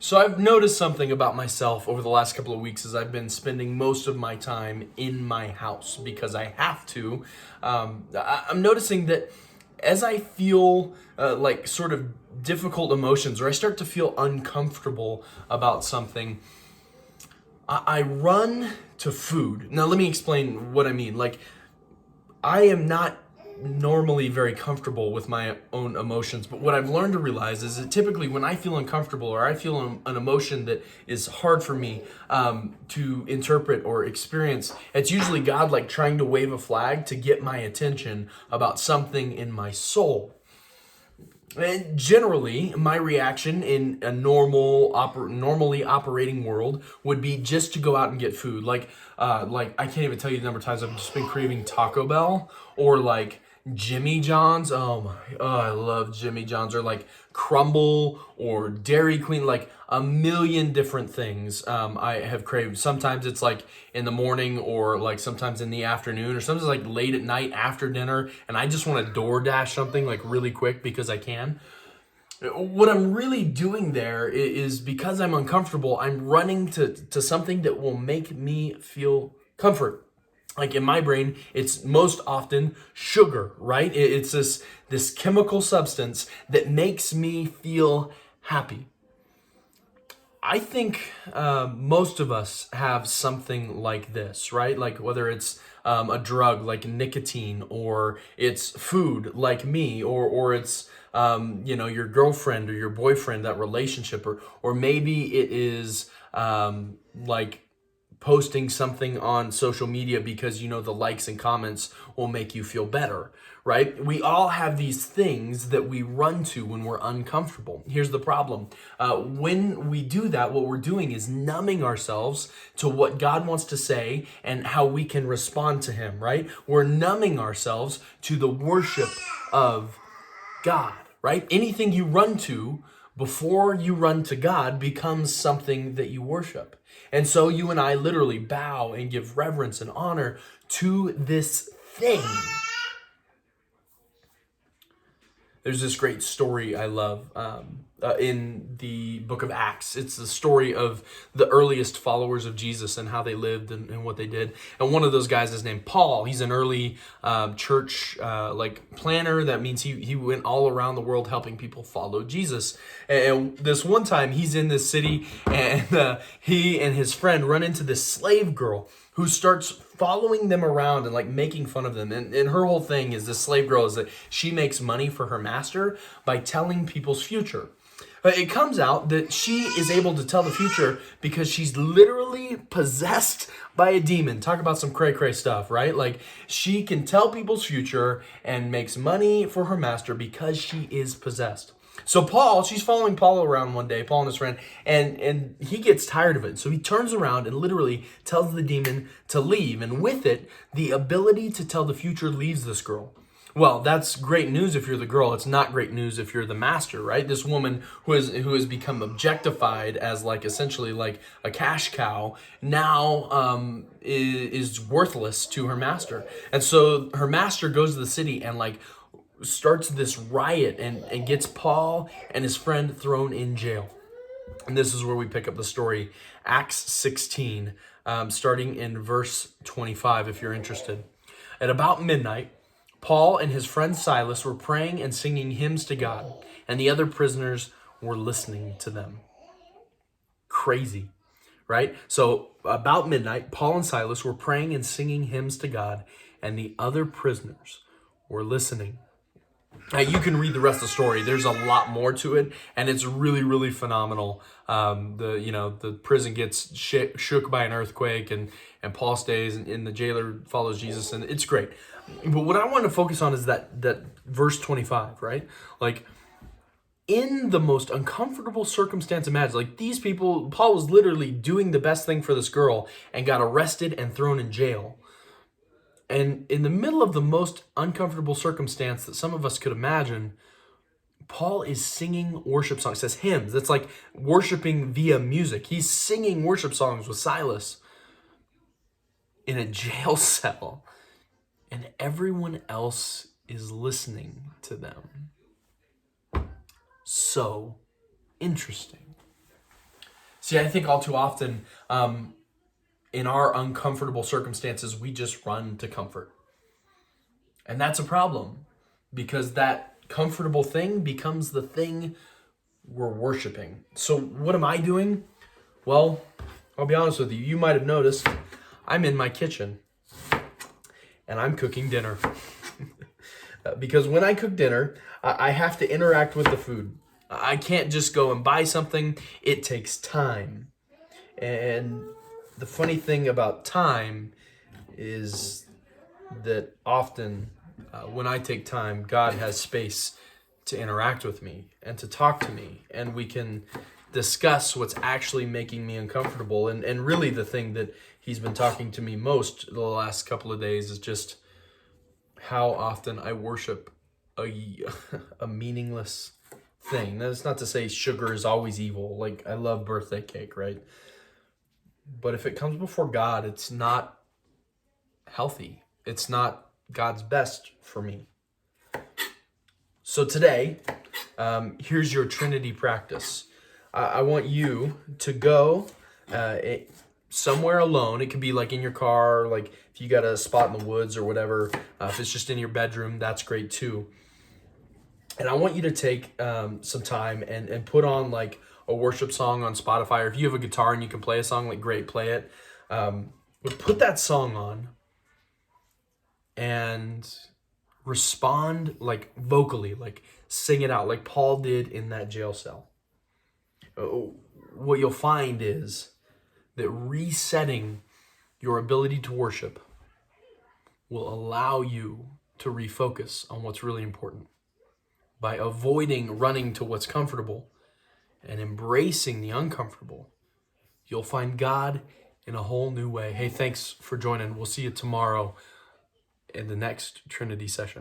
So I've noticed something about myself over the last couple of weeks as I've been spending most of my time in my house because I have to. I'm noticing that as I feel like sort of difficult emotions or I start to feel uncomfortable about something, I run to food. Now let me explain what I mean. Like, I am not normally very comfortable with my own emotions, but what I've learned to realize is that typically when I feel uncomfortable or I feel an emotion that is hard for me to interpret or experience, it's usually God like trying to wave a flag to get my attention about something in my soul. And generally, my reaction in a normally operating world would be just to go out and get food. Like I can't even tell you the number of times I've just been craving Taco Bell or like Jimmy John's. I love Jimmy John's, or like Crumble or Dairy Queen, like a million different things I have craved. Sometimes it's like in the morning or like sometimes in the afternoon or sometimes like late at night after dinner and I just want to DoorDash something like really quick because I can. What I'm really doing there is because I'm uncomfortable, I'm running to something that will make me feel comfort. Like in my brain, it's most often sugar, right? It's this chemical substance that makes me feel happy. I think most of us have something like this, right? Like whether it's a drug like nicotine, or it's food like me, or it's your girlfriend or your boyfriend, that relationship, or maybe it is like posting something on social media because you know the likes and comments will make you feel better, right? We all have these things that we run to when we're uncomfortable. Here's the problem. When we do that, what we're doing is numbing ourselves to what God wants to say and how we can respond to Him, right? We're numbing ourselves to the worship of God, right? Anything you run to before you run to God becomes something that you worship. And so you and I literally bow and give reverence and honor to this thing. There's this great story I love in the book of Acts. It's the story of the earliest followers of Jesus and how they lived and what they did. And one of those guys is named Paul. He's an early church like planner. That means he went all around the world helping people follow Jesus. And this one time he's in this city and he and his friend run into this slave girl who starts following them around and like making fun of them. And her whole thing is, this slave girl, is that she makes money for her master by telling people's future. But it comes out that she is able to tell the future because she's literally possessed by a demon. Talk about some cray-cray stuff, right? Like, she can tell people's future and makes money for her master because she is possessed. So she's following Paul around one day, Paul and his friend, and he gets tired of it. So he turns around and literally tells the demon to leave. And with it, the ability to tell the future leaves this girl. Well, that's great news if you're the girl. It's not great news if you're the master, right? This woman who has become objectified as like essentially like a cash cow now is worthless to her master. And so her master goes to the city and like starts this riot and gets Paul and his friend thrown in jail. And this is where we pick up the story. Acts 16, starting in verse 25, if you're interested. At about midnight, Paul and his friend Silas were praying and singing hymns to God, and the other prisoners were listening to them. Crazy, right? So about midnight, Paul and Silas were praying and singing hymns to God, and the other prisoners were listening. Now, you can read the rest of the story. There's a lot more to it, and it's really, really phenomenal. The prison gets shook by an earthquake, and Paul stays, and the jailer follows Jesus, and it's great. But what I want to focus on is that verse 25, right? Like, in the most uncomfortable circumstance imaginable, like these people, Paul was literally doing the best thing for this girl and got arrested and thrown in jail. And in the middle of the most uncomfortable circumstance that some of us could imagine, Paul is singing worship songs. It says hymns. That's like worshiping via music. He's singing worship songs with Silas in a jail cell. And everyone else is listening to them. So interesting. See, I think all too often, in our uncomfortable circumstances, we just run to comfort. And that's a problem because that comfortable thing becomes the thing we're worshiping. So, what am I doing? Well, I'll be honest with you. You might have noticed I'm in my kitchen and I'm cooking dinner. Because when I cook dinner, I have to interact with the food. I can't just go and buy something, it takes time. And the funny thing about time is that often when I take time, God has space to interact with me and to talk to me, and we can discuss what's actually making me uncomfortable. And really, the thing that He's been talking to me most the last couple of days is just how often I worship a meaningless thing. That's not to say sugar is always evil. Like, I love birthday cake, right? But if it comes before God, it's not healthy. It's not God's best for me. So today, here's your Trinity practice. I want you to go somewhere alone. It could be like in your car, like if you got a spot in the woods or whatever. If it's just in your bedroom, that's great too. And I want you to take some time and put on like a worship song on Spotify, or if you have a guitar and you can play a song, like great, play it. But put that song on and respond like vocally, like sing it out, like Paul did in that jail cell. What you'll find is that resetting your ability to worship will allow you to refocus on what's really important. By avoiding running to what's comfortable and embracing the uncomfortable, you'll find God in a whole new way. Hey, thanks for joining. We'll see you tomorrow in the next Trinity session.